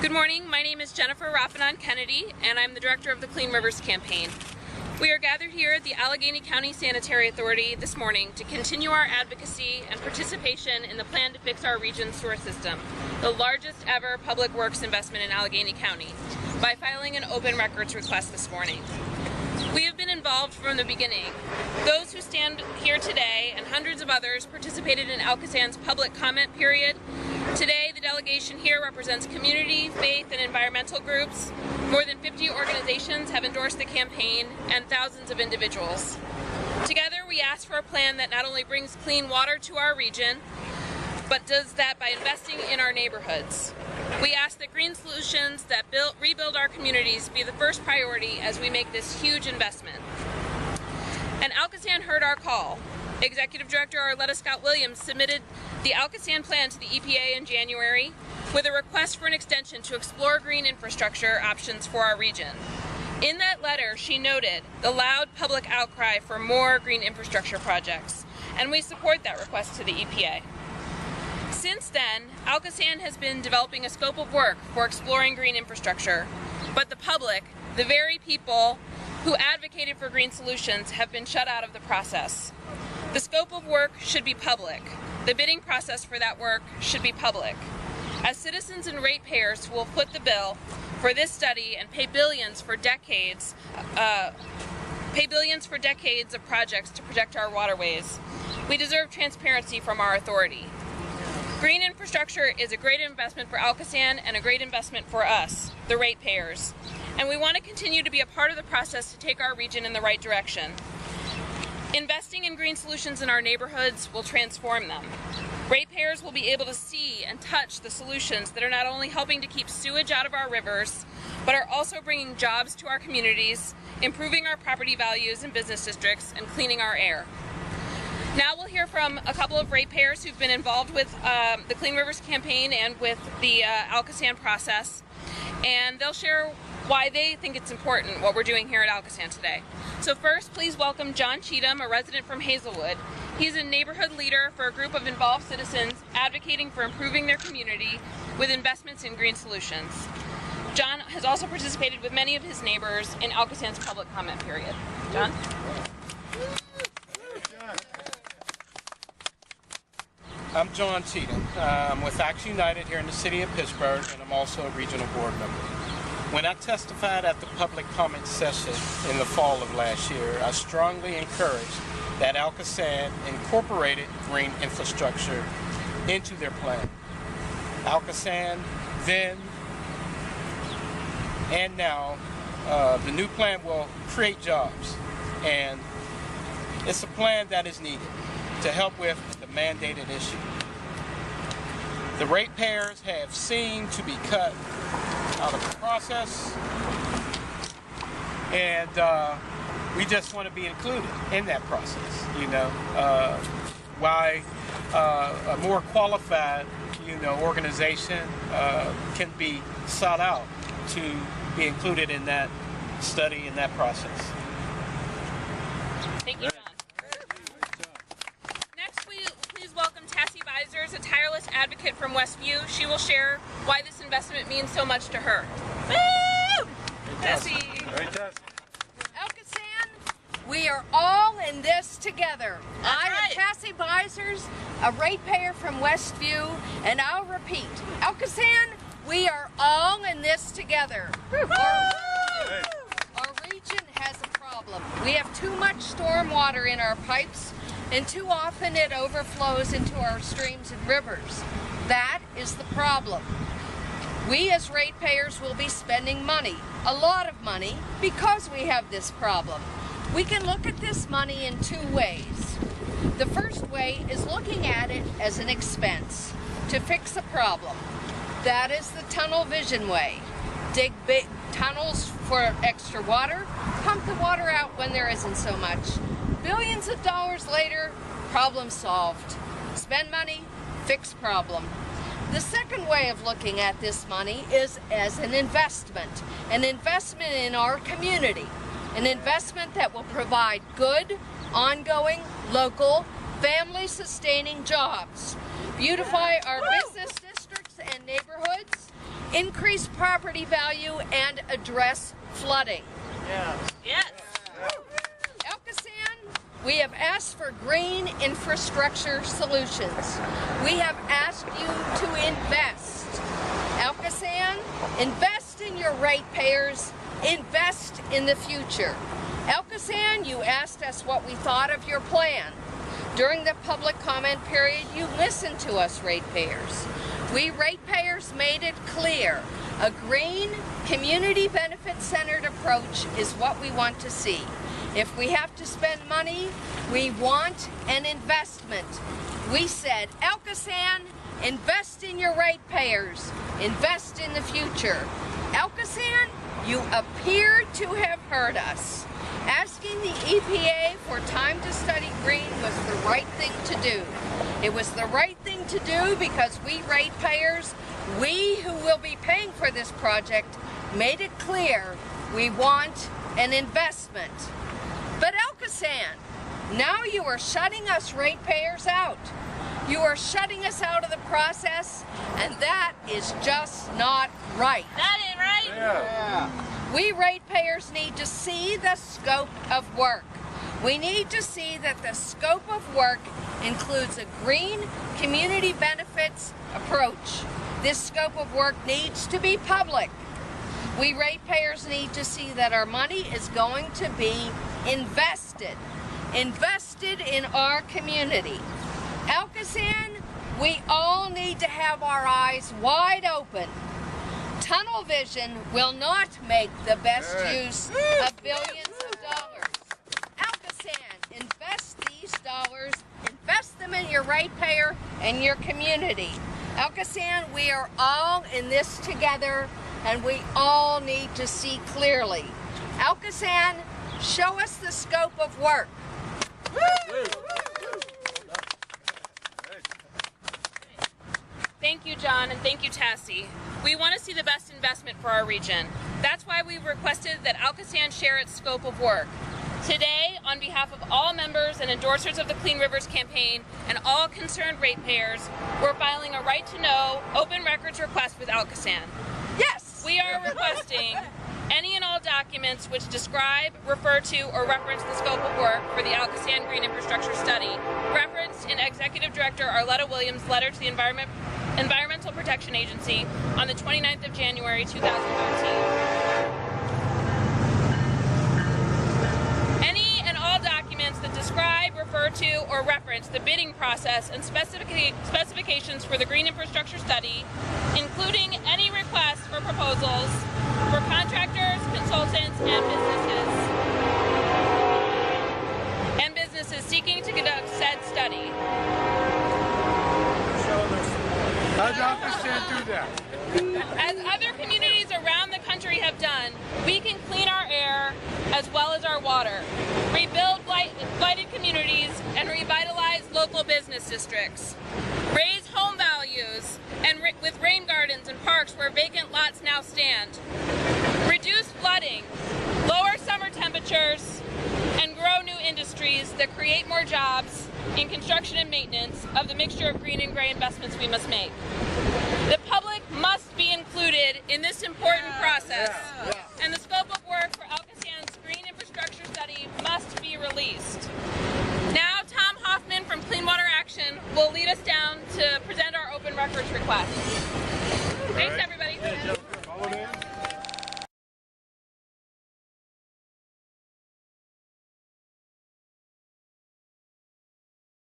Good morning, my name is Jennifer Rappanon Kennedy, and I'm the director of the Clean Rivers Campaign. We are gathered here at the Allegheny County Sanitary Authority this morning to continue our advocacy and participation in the plan to fix our region's sewer system, the largest ever public works investment in Allegheny County, by filing an open records request this morning. We have been involved from the beginning. Those who stand here today and hundreds of others participated in ALCOSAN's public comment period. Today, the delegation here represents community, faith, and environmental groups. More than 50 organizations have endorsed the campaign, and thousands of individuals. Together, we ask for a plan that not only brings clean water to our region, but does that by investing in our neighborhoods. We ask that green solutions that rebuild our communities be the first priority as we make this huge investment. And ALCOSAN heard our call. Executive Director Arletta Scott Williams submitted the ALCOSAN plan to the EPA in January with a request for an extension to explore green infrastructure options for our region. In that letter, she noted the loud public outcry for more green infrastructure projects, and we support that request to the EPA. Since then, ALCOSAN has been developing a scope of work for exploring green infrastructure, but the public, the very people who advocated for green solutions, have been shut out of the process. The scope of work should be public. The bidding process for that work should be public. As citizens and ratepayers who will foot the bill for this study and pay billions for decades of projects to protect our waterways, we deserve transparency from our authority. Green infrastructure is a great investment for ALCOSAN and a great investment for us, the ratepayers, and we want to continue to be a part of the process to take our region in the right direction. Investing in green solutions in our neighborhoods will transform them. Ratepayers will be able to see and touch the solutions that are not only helping to keep sewage out of our rivers, but are also bringing jobs to our communities, improving our property values and business districts, and cleaning our air. Now we'll hear from a couple of ratepayers who've been involved with the Clean Rivers campaign and with the ALCOSAN process, and they'll share why they think it's important what we're doing here at ALCOSAN today. So first, please welcome John Cheatham, a resident from Hazelwood. He's a neighborhood leader for a group of involved citizens advocating for improving their community with investments in green solutions. John has also participated with many of his neighbors in ALCOSAN's public comment period. John? I'm John Cheatham. I'm with Action United here in the city of Pittsburgh, and I'm also a regional board member. When I testified at the public comment session in the fall of last year, I strongly encouraged that ALCOSAN incorporated green infrastructure into their plan. ALCOSAN then and now, the new plan will create jobs, and it's a plan that is needed to help with the mandated issue. The ratepayers have seemed to be cut out of the process, and we just want to be included in that process. Why a more qualified, organization can be sought out to be included in that study, in that process. Thank you, John. Next, please welcome Tassie Beisers, a tireless advocate from Westview. She will share why this investment means so much to her. Woo! Tassie. ALCOSAN, we are all in this together. I am Tassie Beisers, a ratepayer from Westview, and I'll repeat, ALCOSAN, we are all in this together. Our region has a problem. We have too much storm water in our pipes, and too often it overflows into our streams and rivers. That is the problem. We as ratepayers will be spending money, a lot of money, because we have this problem. We can look at this money in two ways. The first way is looking at it as an expense to fix a problem. That is the tunnel vision way. Dig big tunnels for extra water, pump the water out when there isn't so much. Billions of dollars later, problem solved. Spend money, fix problem. The second way of looking at this money is as an investment in our community, an investment that will provide good, ongoing, local, family-sustaining jobs, beautify our business districts and neighborhoods, increase property value, and address flooding. Yes. ALCOSAN, we have asked for green infrastructure solutions. We have asked you to invest. ALCOSAN, invest in your ratepayers, invest in the future. ALCOSAN, you asked us what we thought of your plan. During the public comment period, you listened to us ratepayers. We ratepayers made it clear. A green, community benefit-centered approach is what we want to see. If we have to spend money, we want an investment. We said, ALCOSAN, invest in your ratepayers, invest in the future. ALCOSAN, you appear to have heard us. Asking the EPA for time to study green was the right thing to do. It was the right thing to do because we ratepayers, we who will be paying for this project, made it clear we want an investment. But ALCOSAN, now you are shutting us ratepayers out. You are shutting us out of the process, and that is just not right. That ain't right. Yeah. We ratepayers need to see the scope of work. We need to see that the scope of work includes a green community benefits approach. This scope of work needs to be public. We ratepayers need to see that our money is going to be invested in our community. ALCOSAN, we all need to have our eyes wide open. Tunnel vision will not make the best use of billions of dollars. ALCOSAN, invest these dollars, invest them in your ratepayer and your community. ALCOSAN, we are all in this together, and we all need to see clearly. ALCOSAN, show us the scope of work. Thank you, John, and thank you, Tassie. We want to see the best investment for our region. That's why we requested that ALCOSAN share its scope of work. Today, on behalf of all members and endorsers of the Clean Rivers campaign and all concerned ratepayers, we're filing a right-to-know open records request with ALCOSAN. Yes! We are requesting any and all documents which describe, refer to, or reference the scope of work for the ALCOSAN Green Infrastructure Study, referenced in Executive Director Arletta Williams' letter to the Environmental Protection Agency on the 29th of January 2013. Any and all documents that describe, refer to, or reference the bidding process and specifications for the Green Infrastructure Study, including any requests for proposals for contractors, consultants, and businesses seeking to conduct said study. How does ALCOSAN do that? As other communities around the country have done, we can clean our air as well as our water, rebuild blighted communities, and revitalize local business districts, raise home values and with rain gardens and parks where vacant lots now stand, reduce flooding, lower summer temperatures, and grow new industries that create more jobs in construction and maintenance of the mixture of green and gray investments we must make. The public must be included in this important process, and the scope of work for ALCOSAN's Green Infrastructure Study must be released. Now, Tom Hoffman from Clean Water Action will lead us down to present our open records request.